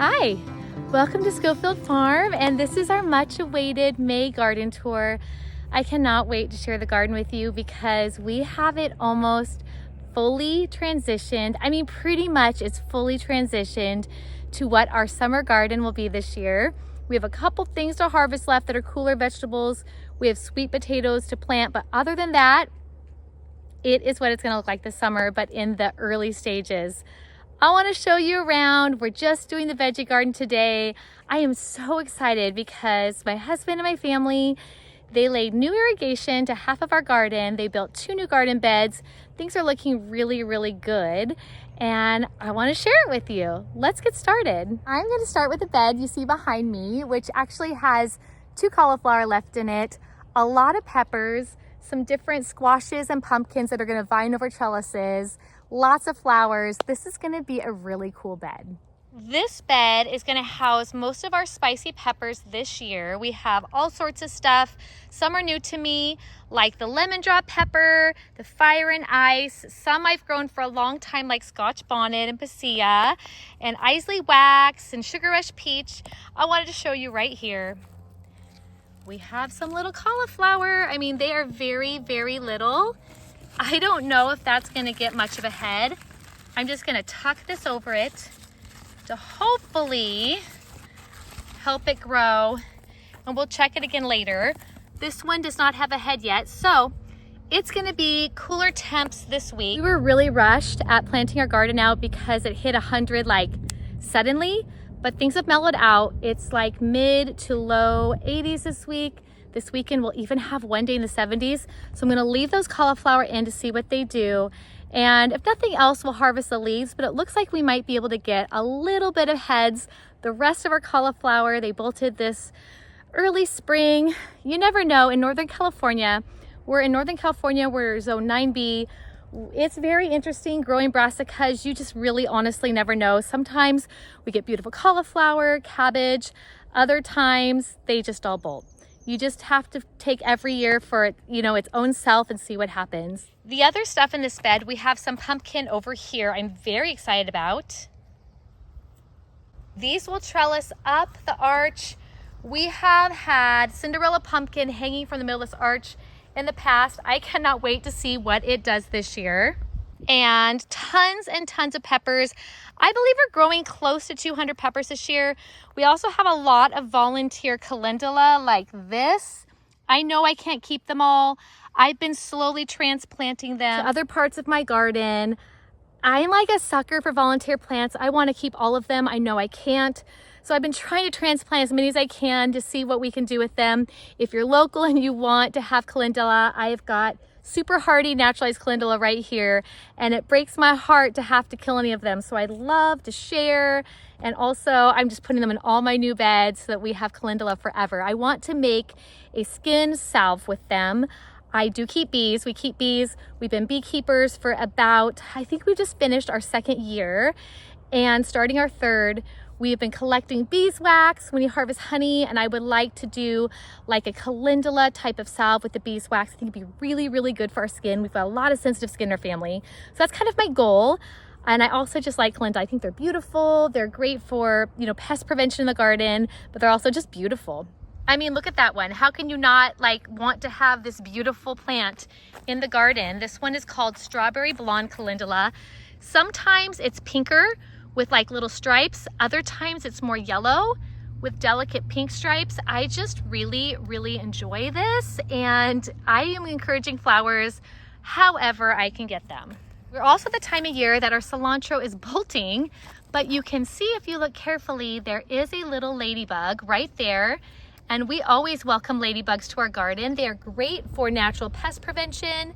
Hi, welcome to Scofield Farm, and this is our much awaited May garden tour. I cannot wait to share the garden with you because we have it almost fully transitioned. I mean, pretty much it's fully transitioned to what our summer garden will be this year. We have a couple things to harvest left that are cooler vegetables. We have sweet potatoes to plant, but other than that, it is what it's gonna look like this summer, but in the early stages. I want to show you around. We're just doing the veggie garden today. I am so excited because my husband and my family, they laid new irrigation to half of our garden. They built 2 new garden beds. Things are looking really, really good. And I want to share it with you. Let's get started. I'm going to start with the bed you see behind me, which actually has 2 cauliflower left in it, a lot of peppers, some different squashes and pumpkins that are going to vine over trellises, lots of flowers. This is going to be a really cool bed. This bed is going to house most of our spicy peppers this year. We have all sorts of stuff. Some are new to me, like the lemon drop pepper, the fire and ice. Some I've grown for a long time, like Scotch bonnet and pasilla, and Isley wax and sugar rush peach. I wanted to show you right here. We have some little cauliflower. I mean, they are very, very little. I don't know if that's gonna get much of a head. I'm just gonna tuck this over it to hopefully help it grow, and we'll check it again later. This one does not have a head yet, so it's gonna be cooler temps this week. We were really rushed at planting our garden out because it hit 100 like suddenly, but things have mellowed out. It's like mid to low 80s this week. This weekend we'll even have one day in the 70s. So I'm gonna leave those cauliflower in to see what they do. And if nothing else, we'll harvest the leaves, but it looks like we might be able to get a little bit of heads. The rest of our cauliflower, they bolted this early spring. You never know. In Northern California, we're zone 9B. It's very interesting growing brassicas. You just really honestly never know. Sometimes we get beautiful cauliflower, cabbage. Other times they just all bolt. You just have to take every year for it, its own self and see what happens. The other stuff in this bed, we have some pumpkin over here I'm very excited about. These will trellis up the arch. We have had Cinderella pumpkin hanging from the middle of this arch in the past. I cannot wait to see what it does this year. And tons of peppers. I believe we're growing close to 200 peppers this year. We also have a lot of volunteer calendula like this. I know I can't keep them all. I've been slowly transplanting them to other parts of my garden. I'm like a sucker for volunteer plants. I want to keep all of them. I know I can't. So I've been trying to transplant as many as I can to see what we can do with them. If you're local and you want to have calendula, I have got super hardy naturalized calendula right here, and it breaks my heart to have to kill any of them. So I'd love to share, and also I'm just putting them in all my new beds so that we have calendula forever. I want to make a skin salve with them. I do keep bees. We keep bees. We've been beekeepers for about, I think we just finished our 2nd year and starting our 3rd. We have been collecting beeswax when you harvest honey, and I would like to do like a calendula type of salve with the beeswax. I think it'd be really, really good for our skin. We've got a lot of sensitive skin in our family. So that's kind of my goal. And I also just like calendula. I think they're beautiful. They're great for, pest prevention in the garden, but they're also just beautiful. I mean, look at that one. How can you not want to have this beautiful plant in the garden? This one is called Strawberry Blonde Calendula. Sometimes it's pinker with little stripes. Other times it's more yellow with delicate pink stripes. I just really, really enjoy this, and I am encouraging flowers however I can get them. We're also at the time of year that our cilantro is bolting, but you can see if you look carefully, there is a little ladybug right there. And we always welcome ladybugs to our garden. They are great for natural pest prevention.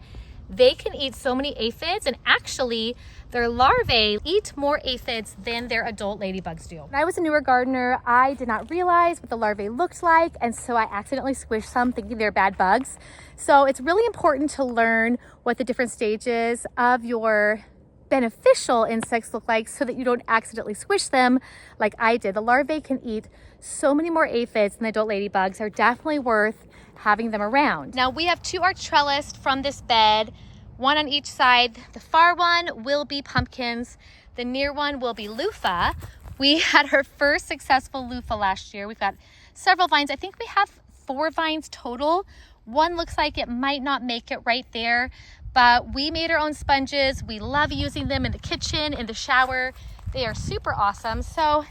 They can eat so many aphids, and actually their larvae eat more aphids than their adult ladybugs do. When I was a newer gardener, I did not realize what the larvae looked like, and so I accidentally squished some thinking they're bad bugs. So it's really important to learn what the different stages of your beneficial insects look like so that you don't accidentally squish them like I did. The larvae can eat so many more aphids than the adult ladybugs. Are definitely worth having them around. Now we have 2 arch trellised from this bed, 1 on each side. The far one will be pumpkins. The near one will be loofah, We had our first successful loofah last year. We've got several vines. I think we have 4 vines total. One looks like it might not make it right there, but we made our own sponges. We love using them in the kitchen, in the shower. They are super awesome. So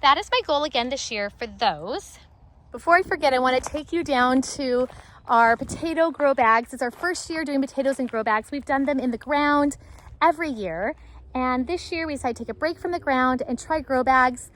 that is my goal again this year for those. Before I forget, I want to take you down to our potato grow bags. It's our first year doing potatoes in grow bags. We've done them in the ground every year. And this year we decided to take a break from the ground and try grow bags.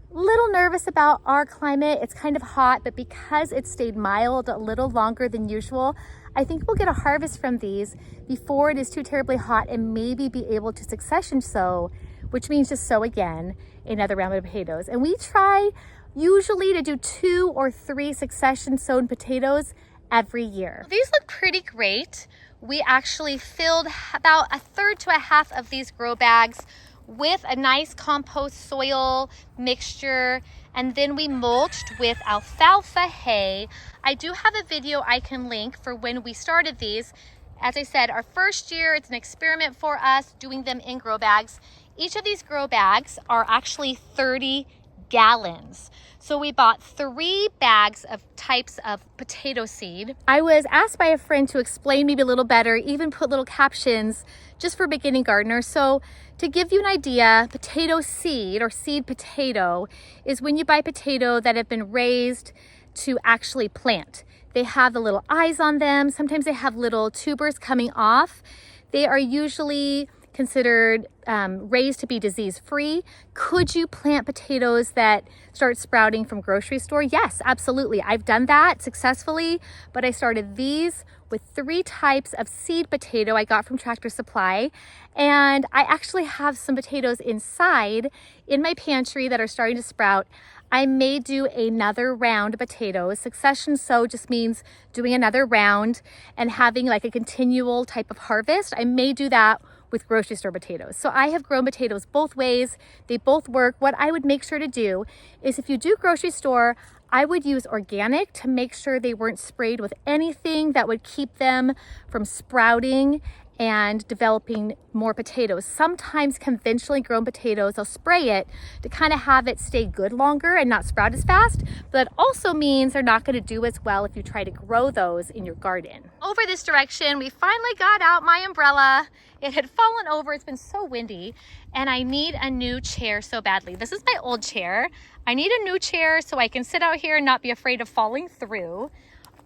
Little nervous about our climate. It's kind of hot, but because it stayed mild a little longer than usual, I think we'll get a harvest from these before it is too terribly hot and maybe be able to succession sow, which means just sow again another round of potatoes. And we try usually to do 2 or 3 succession sown potatoes every year. These look pretty great. We actually filled about 1/3 to 1/2 of these grow bags with a nice compost soil mixture, and then we mulched with alfalfa hay. I do have a video I can link for when we started these. As I said, our first year, it's an experiment for us doing them in grow bags. Each of these grow bags are actually 30 gallons. So we bought 3 bags of types of potato seed. I was asked by a friend to explain maybe a little better, even put little captions just for beginning gardeners. So to give you an idea, potato seed or seed potato is when you buy potato that have been raised to actually plant. They have the little eyes on them. Sometimes they have little tubers coming off. They are usually considered raised to be disease-free. Could you plant potatoes that start sprouting from grocery store? Yes, absolutely. I've done that successfully, but I started these with 3 types of seed potato I got from Tractor Supply. And I actually have some potatoes inside in my pantry that are starting to sprout. I may do another round of potatoes. Succession sow just means doing another round and having like a continual type of harvest. I may do that with grocery store potatoes. So I have grown potatoes both ways. They both work. What I would make sure to do is if you do grocery store, I would use organic to make sure they weren't sprayed with anything that would keep them from sprouting and developing more potatoes. Sometimes conventionally grown potatoes, I'll spray it to kind of have it stay good longer and not sprout as fast, but it also means they're not going to do as well if you try to grow those in your garden. Over this direction, we finally got out my umbrella. It had fallen over, it's been so windy, and I need a new chair so badly. This is my old chair. I need a new chair so I can sit out here and not be afraid of falling through.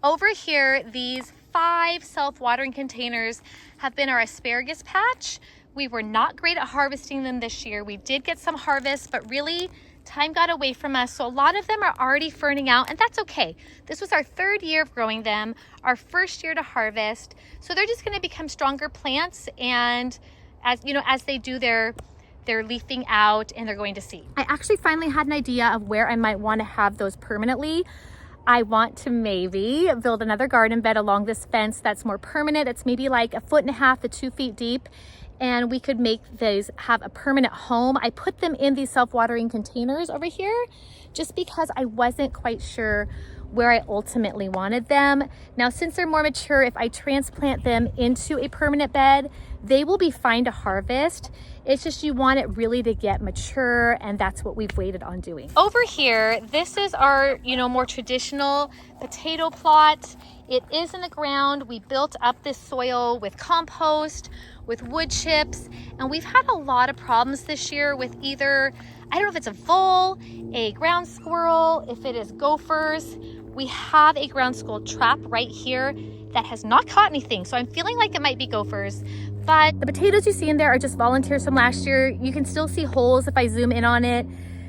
Over here, these 5 self-watering containers have been our asparagus patch. We were not great at harvesting them this year. We did get some harvest, but really time got away from us. So a lot of them are already ferning out, and that's okay. This was our 3rd year of growing them, our 1st year to harvest. So they're just gonna become stronger plants, and as you know, as they do they're leafing out and they're going to seed. I actually finally had an idea of where I might want to have those permanently. I want to maybe build another garden bed along this fence that's more permanent. It's maybe like 1.5 to 2 feet deep, and we could make these have a permanent home. I put them in these self-watering containers over here just because I wasn't quite sure where I ultimately wanted them. Now, since they're more mature, if I transplant them into a permanent bed, they will be fine to harvest. It's just you want it really to get mature, and that's what we've waited on doing. Over here, this is our, more traditional potato plot. It is in the ground. We built up this soil with compost, with wood chips, and we've had a lot of problems this year with either, I don't know if it's a vole, a ground squirrel, if it is gophers. We have a ground squirrel trap right here that has not caught anything, so I'm feeling like it might be gophers. But the potatoes you see in there are just volunteers from last year. You can still see holes if I zoom in on it.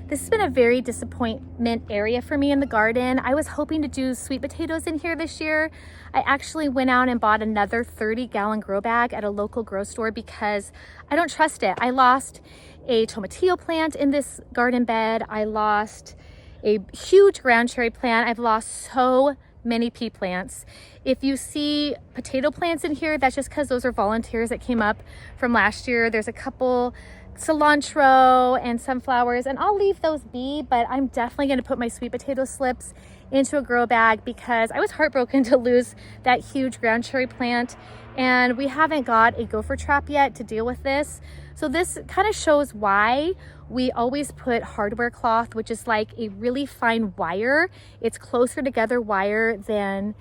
This has been a very disappointment area for me in the garden. I was hoping to do sweet potatoes in here this year. I actually went out and bought another 30-gallon grow bag at a local grocery store because I don't trust it. I lost a tomatillo plant in this garden bed. I lost a huge ground cherry plant. I've lost so many pea plants. If you see potato plants in here, that's just because those are volunteers that came up from last year. There's a couple cilantro and sunflowers, and I'll leave those be, but I'm definitely going to put my sweet potato slips into a grow bag because I was heartbroken to lose that huge ground cherry plant, and we haven't got a gopher trap yet to deal with this. So this kind of shows why we always put hardware cloth, which is like a really fine wire. It's closer together wire than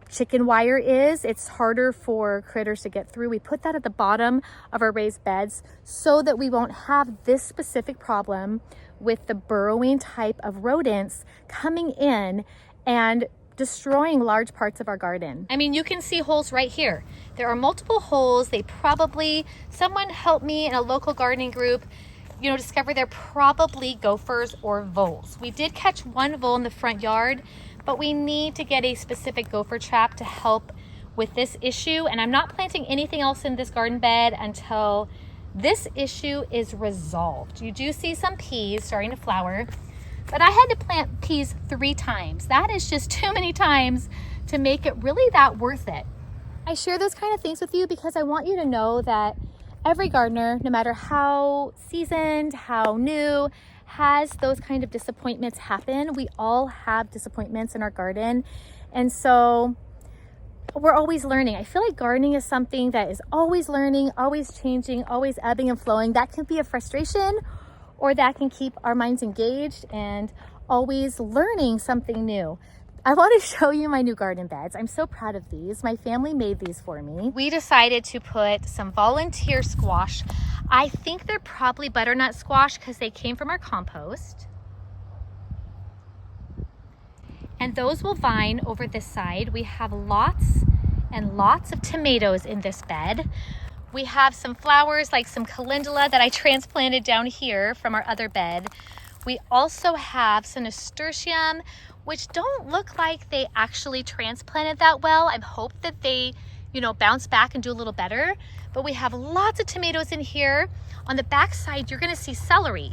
chicken wire is. It's harder for critters to get through. We put that at the bottom of our raised beds so that we won't have this specific problem with the burrowing type of rodents coming in and destroying large parts of our garden. I mean, you can see holes right here. There are multiple holes. Someone helped me in a local gardening group, discover they're probably gophers or voles. We did catch one vole in the front yard, but we need to get a specific gopher trap to help with this issue. And I'm not planting anything else in this garden bed until this issue is resolved. You do see some peas starting to flower, but I had to plant peas 3 times. That is just too many times to make it really that worth it. I share those kind of things with you because I want you to know that every gardener, no matter how seasoned, how new, has those kind of disappointments happen. We all have disappointments in our garden. And so we're always learning. I feel like gardening is something that is always learning, always changing, always ebbing and flowing. That can be a frustration, or that can keep our minds engaged and always learning something new. I want to show you my new garden beds. I'm so proud of these. My family made these for me. We decided to put some volunteer squash. I think they're probably butternut squash because they came from our compost. And those will vine over this side. We have lots and lots of tomatoes in this bed. We have some flowers like some calendula that I transplanted down here from our other bed. We also have some nasturtium, which don't look like they actually transplanted that well. I hope that they, bounce back and do a little better. But we have lots of tomatoes in here. On the back side, you're gonna see celery.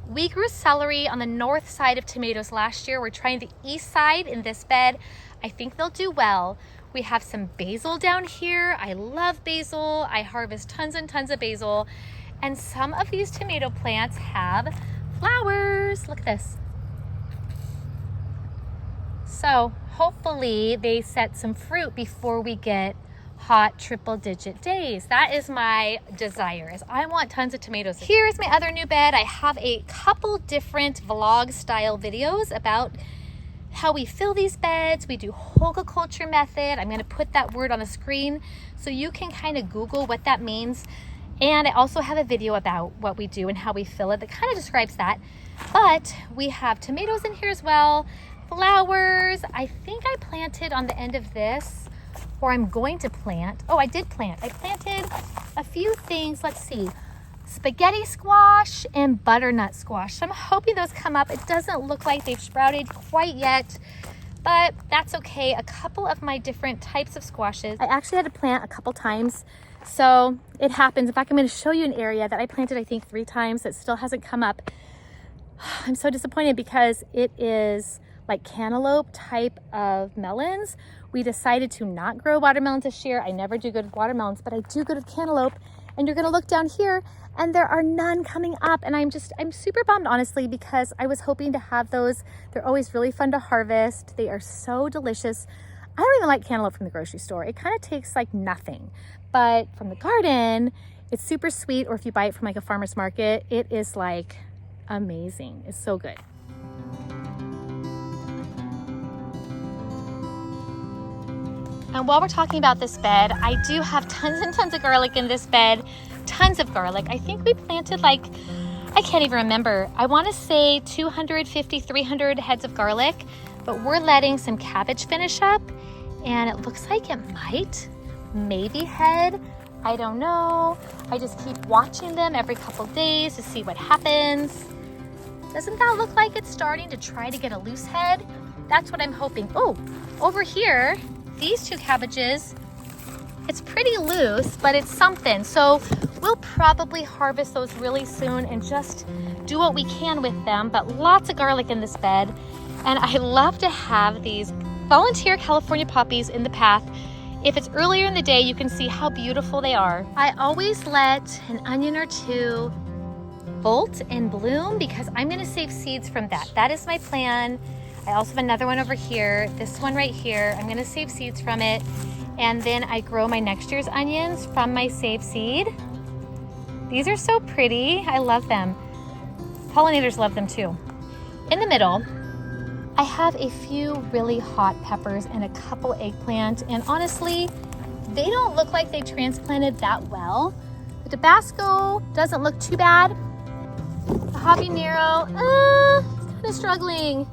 We grew celery on the north side of tomatoes last year. We're trying the east side in this bed. I think they'll do well. We have some basil down here. I love basil. I harvest tons and tons of basil. And some of these tomato plants have flowers. Look at this. So hopefully they set some fruit before we get hot triple-digit days. That is my desire, is I want tons of tomatoes. Here is my other new bed. I have a couple different vlog style videos about how we fill these beds. We do horticulture method. I'm gonna put that word on the screen so you can kind of Google what that means. And I also have a video about what we do and how we fill it that kind of describes that. But we have tomatoes in here as well, flowers. I think I planted on the end of this, or I'm going to plant. Oh, I did plant. I planted a few things. Let's see. Spaghetti squash and butternut squash. So I'm hoping those come up. It doesn't look like they've sprouted quite yet, but that's okay. A couple of my different types of squashes. I actually had to plant a couple times, so it happens. In fact, I'm going to show you an area that I planted, I think 3 times that still hasn't come up. I'm so disappointed because it is like cantaloupe type of melons. We decided to not grow watermelons this year. I never do good with watermelons, but I do good with cantaloupe. And you're gonna look down here and there are none coming up. And I'm super bummed, honestly, because I was hoping to have those. They're always really fun to harvest. They are so delicious. I don't even like cantaloupe from the grocery store. It kind of tastes like nothing. But from the garden, it's super sweet. Or if you buy it from like a farmer's market, it is like amazing. It's so good. And while we're talking about this bed, I do have tons and tons of garlic in this bed. Tons of garlic. I think we planted like, I can't even remember. I want to say 250, 300 heads of garlic, but we're letting some cabbage finish up and it looks like it might maybe head. I don't know. I just keep watching them every couple days to see what happens. Doesn't that look like it's starting to try to get a loose head? That's what I'm hoping. Oh, over here, these 2 cabbages, it's pretty loose, but it's something. So we'll probably harvest those really soon and just do what we can with them, but lots of garlic in this bed. And I love to have these volunteer California poppies in the path. If it's earlier in the day, you can see how beautiful they are. I always let an onion or two bolt and bloom because I'm gonna save seeds from that. That is my plan. I also have another one over here. This one right here, I'm gonna save seeds from it. And then I grow my next year's onions from my saved seed. These are so pretty, I love them. Pollinators love them too. In the middle, I have a few really hot peppers and a couple eggplant, and honestly, they don't look like they transplanted that well. The Tabasco doesn't look too bad. The habanero, it's kind of struggling.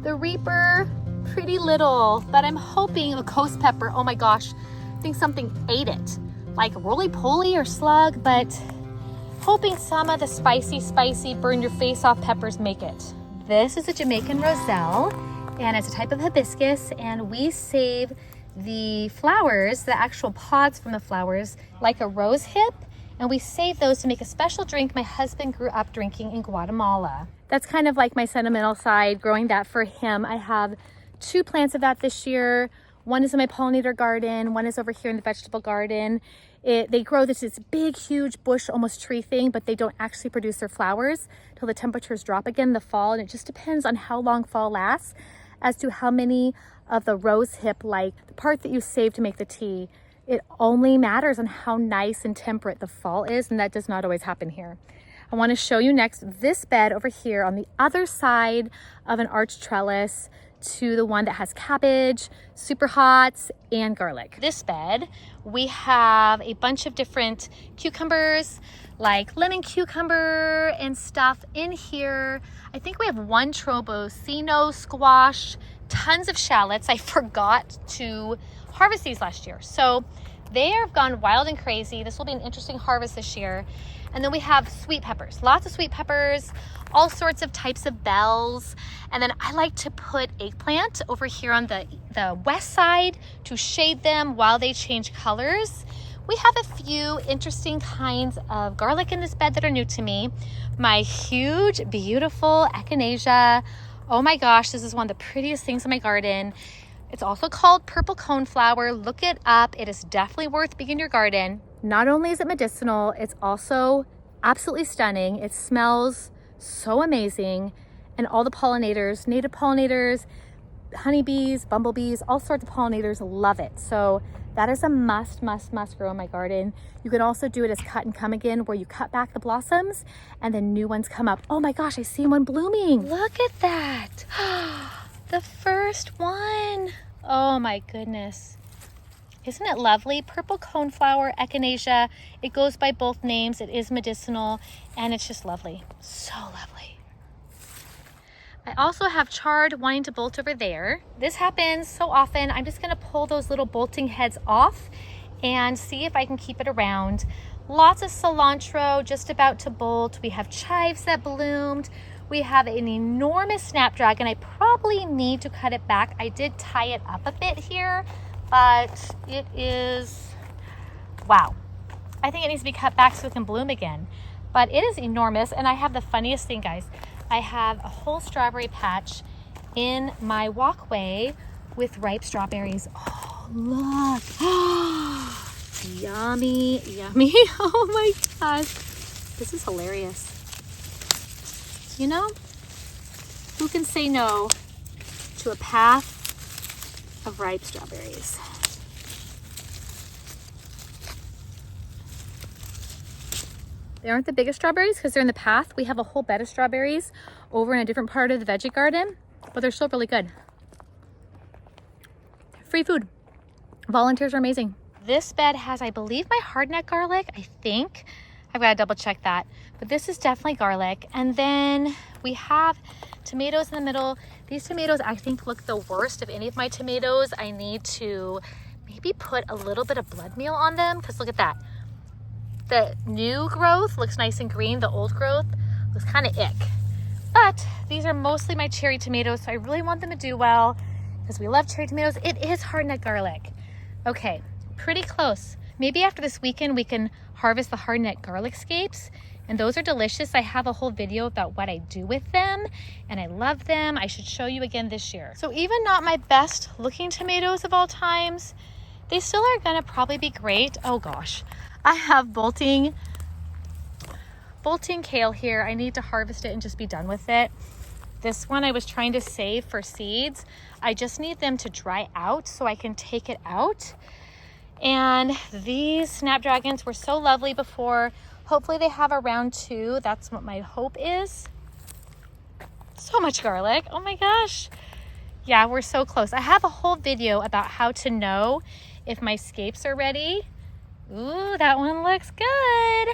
The Reaper, pretty little, but I'm hoping a ghost pepper, oh my gosh, I think something ate it. Like roly-poly or slug, but hoping some of the spicy, burn your face off peppers make it. This is a Jamaican roselle, and it's a type of hibiscus, and we save the flowers, the actual pods from the flowers, like a rose hip, and we save those to make a special drink my husband grew up drinking in Guatemala. That's kind of like my sentimental side, growing that for him. I have 2 plants of that this year. One is in my pollinator garden, one is over here in the vegetable garden. They grow this big, huge bush, almost tree thing, but they don't actually produce their flowers till the temperatures drop again in the fall. And it just depends on how long fall lasts as to how many of the rose hip, like the part that you save to make the tea, it only matters on how nice and temperate the fall is. And that does not always happen here. I want to show you next this bed over here on the other side of an arched trellis to the one that has cabbage, super hots, and garlic. This bed, we have a bunch of different cucumbers, like lemon cucumber and stuff in here. I think we have 1 Trobocino squash, tons of shallots. I forgot to harvest these last year. So they have gone wild and crazy. This will be an interesting harvest this year. And then we have sweet peppers, lots of sweet peppers, all sorts of types of bells. And then I like to put eggplant over here on the west side to shade them while they change colors. We have a few interesting kinds of garlic in this bed that are new to me. My huge, beautiful echinacea. Oh my gosh, this is one of the prettiest things in my garden. It's also called purple coneflower. Look it up. It is definitely worth being in your garden. Not only is it medicinal, it's also absolutely stunning. It smells so amazing. And all the pollinators, native pollinators, honeybees, bumblebees, all sorts of pollinators love it. So that is a must grow in my garden. You can also do it as cut and come again, where you cut back the blossoms and then new ones come up. Oh my gosh, I see one blooming. Look at that. The first one. Oh my goodness. Isn't it lovely? Purple coneflower, echinacea. It goes by both names. It is medicinal and it's just lovely. So lovely. I also have chard wanting to bolt over there. This happens so often. I'm just gonna pull those little bolting heads off and see if I can keep it around. Lots of cilantro just about to bolt. We have chives that bloomed. We have an enormous snapdragon. I probably need to cut it back. I did tie it up a bit here, but it is, wow. I think it needs to be cut back so it can bloom again. But it is enormous, and I have the funniest thing, guys. I have a whole strawberry patch in my walkway with ripe strawberries. Oh, look. Yummy, yummy. Oh my gosh. This is hilarious. You know, who can say no to a path of ripe strawberries? They aren't the biggest strawberries because they're in the path. We have a whole bed of strawberries over in a different part of the veggie garden, but they're still really good. Free food. Volunteers are amazing. This bed has, I believe, my hardneck garlic, I think. I've got to double check that, but this is definitely garlic. And then we have tomatoes in the middle. These tomatoes, I think, look the worst of any of my tomatoes. I need to maybe put a little bit of blood meal on them, because look at that. The new growth looks nice and green. The old growth looks kind of ick. But these are mostly my cherry tomatoes, so I really want them to do well because we love cherry tomatoes. It is hardneck garlic. Okay, pretty close. Maybe after this weekend we can harvest the hardneck garlic scapes, and those are delicious. I have a whole video about what I do with them, and I love them. I should show you again this year. So even not my best looking tomatoes of all times, They still are gonna probably be great. Oh gosh, I have bolting kale here. I need to harvest it and just be done with it. This one I was trying to save for seeds. I just need them to dry out so I can take it out. And these snapdragons were so lovely before. Hopefully they have a round 2. That's what my hope is. So much garlic. Oh my gosh. Yeah, we're so close. I have a whole video about how to know if my scapes are ready. Ooh, that one looks good.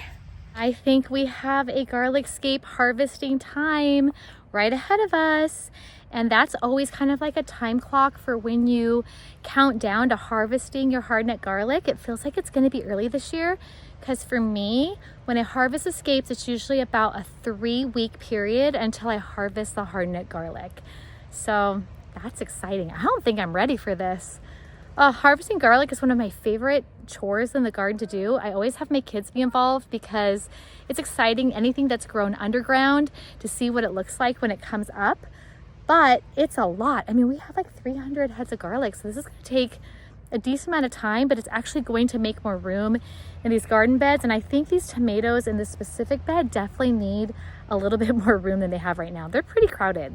I think we have a garlic scape harvesting time right ahead of us. And that's always kind of like a time clock for when you count down to harvesting your hardneck garlic. It feels like it's gonna be early this year, because for me, when I harvest the scapes, it's usually about a 3-week period until I harvest the hardneck garlic. So that's exciting. I don't think I'm ready for this. Harvesting garlic is one of my favorite chores in the garden to do. I always have my kids be involved because it's exciting, anything that's grown underground, to see what it looks like when it comes up. But it's a lot. I mean, we have like 300 heads of garlic, so this is gonna take a decent amount of time, but it's actually going to make more room in these garden beds. And I think these tomatoes in this specific bed definitely need a little bit more room than they have right now. They're pretty crowded.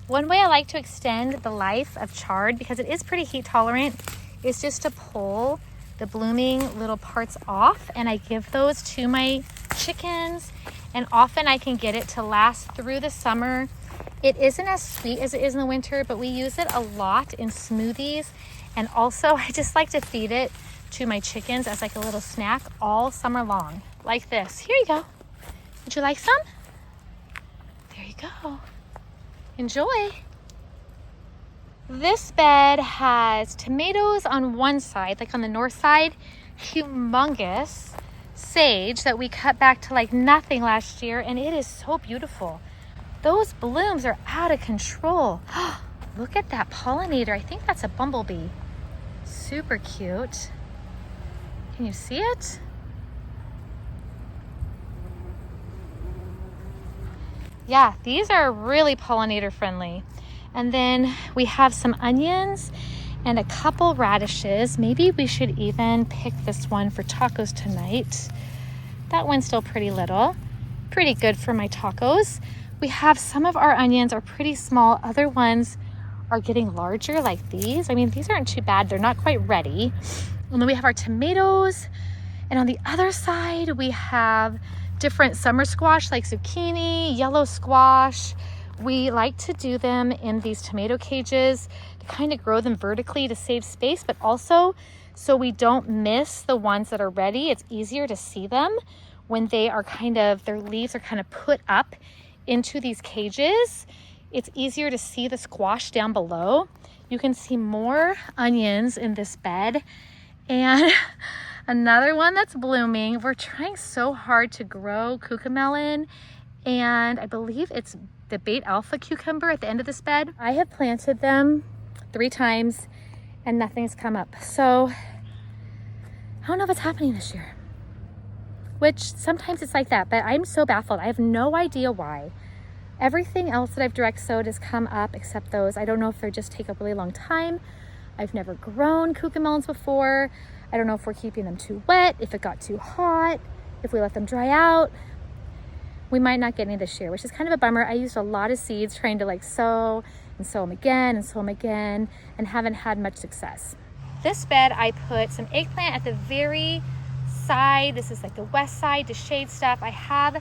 One way I like to extend the life of chard, because it is pretty heat tolerant, is just to pull the blooming little parts off, and I give those to my chickens, and often I can get it to last through the summer. It isn't as sweet as it is in the winter, but we use it a lot in smoothies, and also I just like to feed it to my chickens as like a little snack all summer long, like this. Here you go. Would you like some? There you go. Enjoy. This bed has tomatoes on one side, like on the north side, humongous sage that we cut back to like nothing last year, and it is so beautiful. Those blooms are out of control. Look at that pollinator. I think that's a bumblebee. Super cute. Can you see it? Yeah, these are really pollinator friendly. And then we have some onions and a couple radishes. Maybe we should even pick this one for tacos tonight. That one's still pretty little. Pretty good for my tacos. We have some of our onions are pretty small. Other ones are getting larger, like these. I mean, these aren't too bad. They're not quite ready. And then we have our tomatoes. And on the other side, we have different summer squash like zucchini, yellow squash. We like to do them in these tomato cages to kind of grow them vertically to save space, but also so we don't miss the ones that are ready. It's easier to see them when they are their leaves are kind of put up into these cages. It's easier to see the squash down below. You can see more onions in this bed, and another one that's blooming. We're trying so hard to grow cucamelon, and I believe it's the bait alpha cucumber at the end of this bed. I have planted them 3 times and nothing's come up. So I don't know what's happening this year, which sometimes it's like that, but I'm so baffled. I have no idea why. Everything else that I've direct sowed has come up except those. I don't know if they just take a really long time. I've never grown cucamelons before. I don't know if we're keeping them too wet, if it got too hot, if we let them dry out. We might not get any this year, which is kind of a bummer. I used a lot of seeds trying to sow and sow them again and sow them again, and haven't had much success. This bed, I put some eggplant at the very side. This is like the west side to shade stuff. I have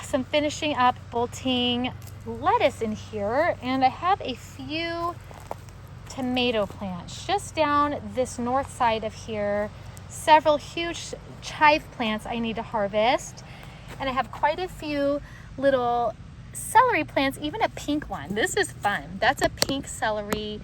some finishing up bolting lettuce in here, and I have a few tomato plants just down this north side of here. Several huge chive plants I need to harvest. And I have quite a few little celery plants, even a pink one. This is fun. That's a pink celery,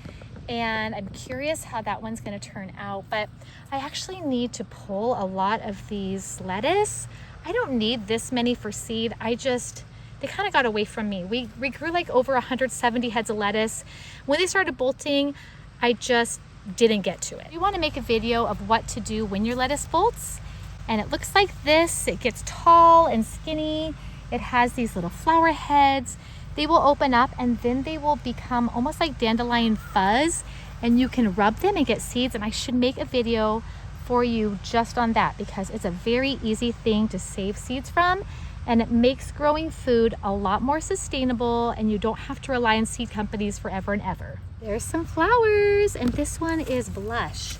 and I'm curious how that one's gonna turn out. But I actually need to pull a lot of these lettuce. I don't need this many for seed. They kind of got away from me. We grew like over 170 heads of lettuce. When they started bolting, I just didn't get to it. We want to make a video of what to do when your lettuce bolts. And it looks like this. It gets tall and skinny. It has these little flower heads. They will open up and then they will become almost like dandelion fuzz. and you can rub them and get seeds, and I should make a video for you just on that because it's a very easy thing to save seeds from, and it makes growing food a lot more sustainable, and you don't have to rely on seed companies forever and ever. There's some flowers, and this one is blush.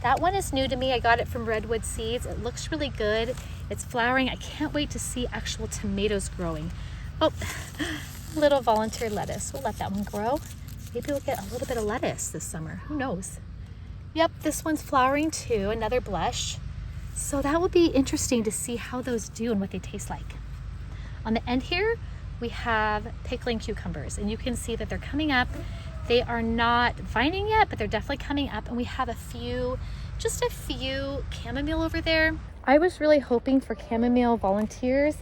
That one is new to me. I got it from Redwood Seeds. It looks really good. It's flowering. I can't wait to see actual tomatoes growing. Oh, little volunteer lettuce. We'll let that one grow. Maybe we'll get a little bit of lettuce this summer. Who knows? Yep, this one's flowering too, another blush. So that will be interesting to see how those do and what they taste like. On the end here, we have pickling cucumbers, and you can see that they're coming up. They are not vining yet, but they're definitely coming up, and we have just a few chamomile over there. I was really hoping for chamomile volunteers,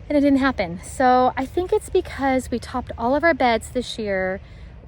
and it didn't happen. So I think it's because we topped all of our beds this year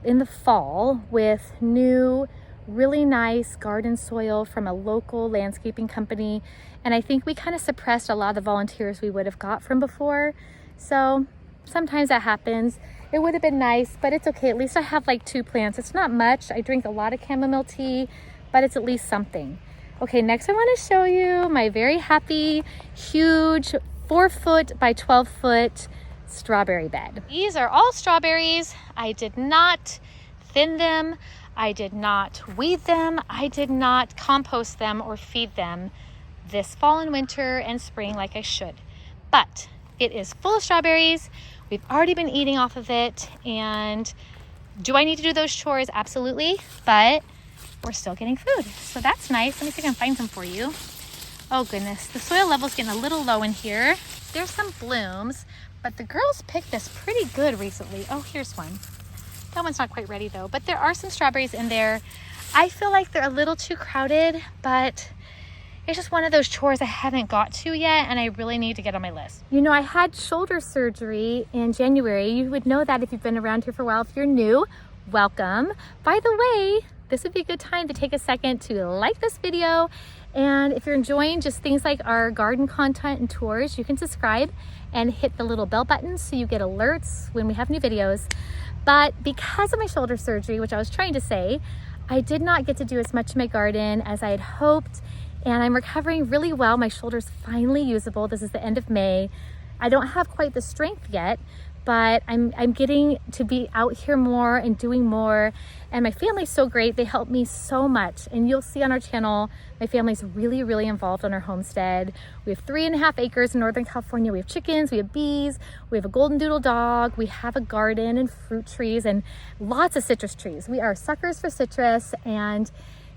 in the fall with new, really nice garden soil from a local landscaping company, and I think we kind of suppressed a lot of the volunteers we would have got from before. So sometimes that happens. It would have been nice, but it's okay. At least I have like 2 plants. It's not much. I drink a lot of chamomile tea, but it's at least something. Okay, next I want to show you my very happy, huge 4-foot by 12-foot strawberry bed. These are all strawberries. I did not thin them. I did not weed them. I did not compost them or feed them this fall and winter and spring like I should. But it is full of strawberries. We've already been eating off of it. And do I need to do those chores? Absolutely. But we're still getting food. So that's nice. Let me see if I can find some for you. Oh goodness, the soil level's getting a little low in here. There's some blooms, but the girls picked this pretty good recently. Oh, here's one. That one's not quite ready though, but there are some strawberries in there. I feel like they're a little too crowded, but it's just one of those chores I haven't got to yet, and I really need to get on my list. You know, I had shoulder surgery in January. You would know that if you've been around here for a while. If you're new, welcome. By the way, this would be a good time to take a second to like this video. And if you're enjoying just things like our garden content and tours, you can subscribe and hit the little bell button so you get alerts when we have new videos. But because of my shoulder surgery, which I was trying to say, I did not get to do as much in my garden as I had hoped, and I'm recovering really well. My shoulder's finally usable. This is the end of May. I don't have quite the strength yet, but I'm getting to be out here more and doing more. And my family's so great. They help me so much. And you'll see on our channel, my family's really, really involved on our homestead. We have 3.5 acres in Northern California. We have chickens, we have bees, we have a golden doodle dog, we have a garden and fruit trees and lots of citrus trees. We are suckers for citrus, and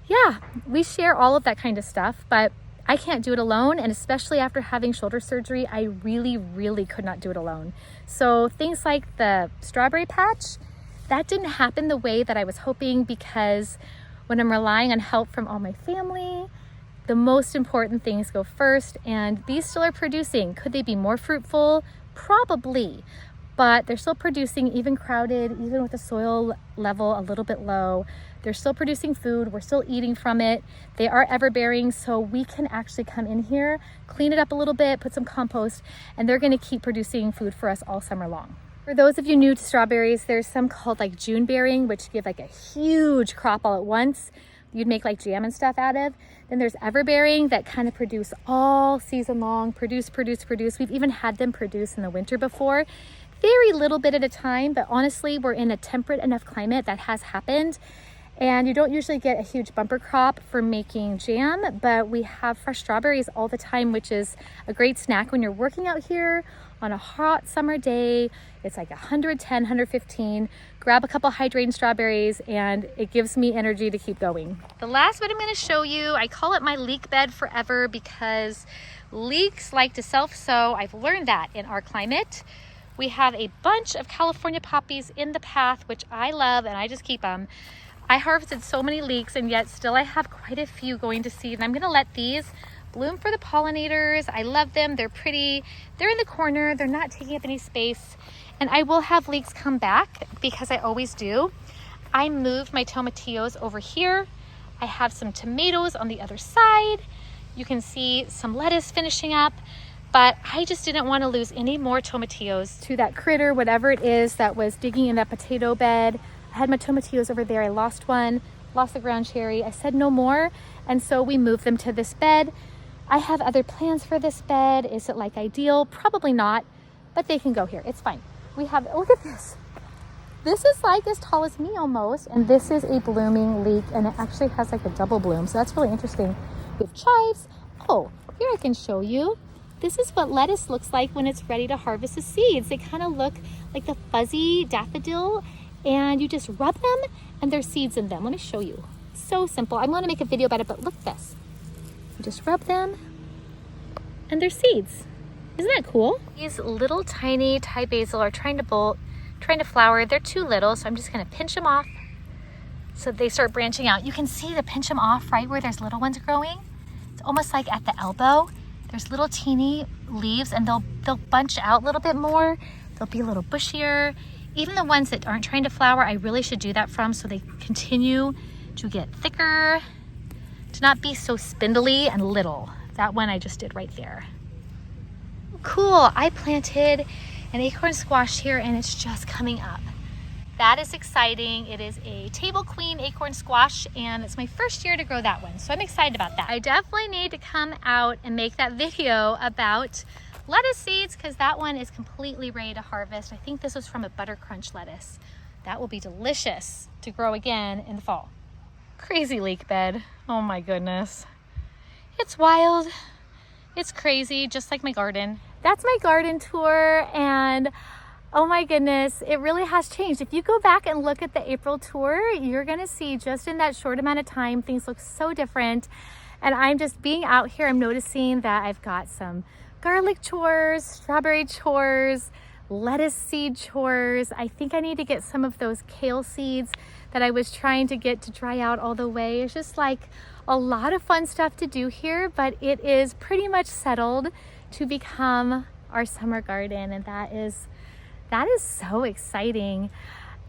yeah, we share all of that kind of stuff, but I can't do it alone, and especially after having shoulder surgery, I really, really could not do it alone. So things like the strawberry patch, that didn't happen the way that I was hoping, because when I'm relying on help from all my family, the most important things go first, and these still are producing. Could they be more fruitful? Probably, but they're still producing, even crowded, even with the soil level a little bit low. They're still producing food. We're still eating from it. They are ever-bearing, so we can actually come in here, clean it up a little bit, put some compost, and they're gonna keep producing food for us all summer long. For those of you new to strawberries, there's some called like June bearing, which give like a huge crop all at once. You'd make like jam and stuff out of. Then there's everbearing that kind of produce all season long, produce. We've even had them produce in the winter before. Very little bit at a time, but honestly, we're in a temperate enough climate that has happened. And you don't usually get a huge bumper crop for making jam, but we have fresh strawberries all the time, which is a great snack when you're working out here on a hot summer day. It's like 110, 115. Grab a couple hydrating strawberries and it gives me energy to keep going. The last bit I'm going to show you, I call it my leek bed forever because leeks like to self-sow. I've learned that in our climate. We have a bunch of California poppies in the path, which I love, and I just keep them. I harvested so many leeks, and yet still I have quite a few going to seed, and I'm gonna let these bloom for the pollinators. I love them, they're pretty. They're in the corner, they're not taking up any space, and I will have leeks come back because I always do. I moved my tomatillos over here. I have some tomatoes on the other side. You can see some lettuce finishing up, but I just didn't want to lose any more tomatillos to that critter, whatever it is that was digging in that potato bed. I had my tomatillos over there. I lost one, lost the ground cherry. I said no more, and so we moved them to this bed. I have other plans for this bed. Is it like ideal? Probably not, but they can go here. It's fine. We have, look at this. This is like as tall as me almost, and this is a blooming leek, and it actually has like a double bloom, so that's really interesting. We have chives. Oh, here I can show you. This is what lettuce looks like when it's ready to harvest the seeds. They kind of look like the fuzzy daffodil, and you just rub them and there's seeds in them. Let me show you. So simple. I'm going to make a video about it, but look at this. You just rub them and there's seeds. Isn't that cool? These little tiny Thai basil are trying to flower. They're too little, so I'm just going to pinch them off so they start branching out. You can see the pinch them off right where there's little ones growing. It's almost like at the elbow. There's little teeny leaves, and they'll bunch out a little bit more. They'll be a little bushier. Even the ones that aren't trying to flower, I really should do that from, so they continue to get thicker, to not be so spindly and little. That one I just did right there. Cool, I planted an acorn squash here, and it's just coming up. That is exciting. It is a table queen acorn squash, and it's my first year to grow that one, so I'm excited about that. I definitely need to come out and make that video about lettuce seeds, because that one is completely ready to harvest. I think this was from a butter crunch lettuce. That will be delicious to grow again in the fall. Crazy leek bed. Oh my goodness. It's wild. It's crazy, just like my garden. That's my garden tour, and oh my goodness, it really has changed. If you go back and look at the April tour, you're gonna see just in that short amount of time, things look so different. And I'm just being out here, I'm noticing that I've got some garlic chores, strawberry chores, lettuce seed chores. I think I need to get some of those kale seeds that I was trying to get to dry out all the way. It's just like a lot of fun stuff to do here, but it is pretty much settled to become our summer garden, and that is so exciting.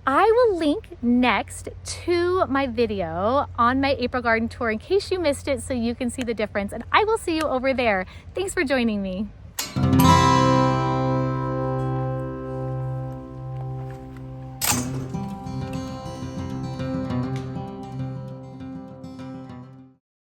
I will link next to my video on my April garden tour in case you missed it, so you can see the difference, and I will see you over there. Thanks for joining me.